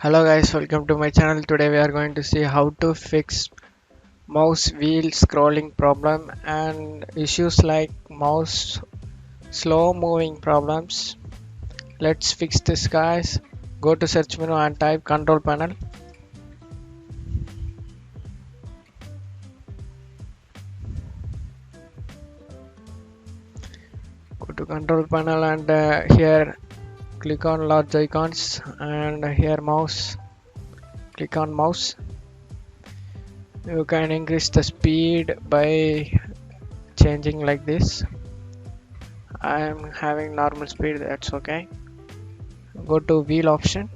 Hello guys, welcome to my channel. Today we are going to see how to fix mouse wheel scrolling problem and issues like mouse slow moving problems. Let's fix this guys. Go to search menu and type control panel. Go to control panel and here click on large icons and here mouse. Click on mouse. You can increase the speed by changing like this. I am having normal speed, that's okay. Go to wheel option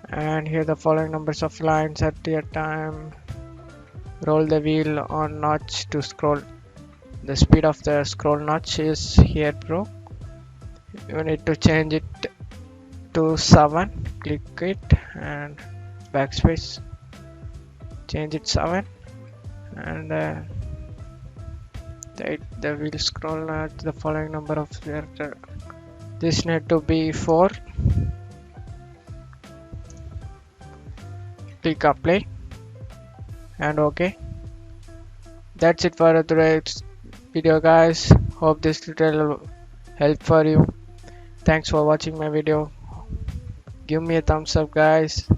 and here the following numbers of lines at a time. Roll the wheel on notch to scroll. The speed of the scroll notch is here bro. You need to change it to 7. Click it and backspace. Change it 7 and the wheel scroll at the following number of this need to be 4. Click apply and okay. That's it for today's video guys. Hope this tutorial will help for you. Thanks for watching my video. Give me a thumbs up guys.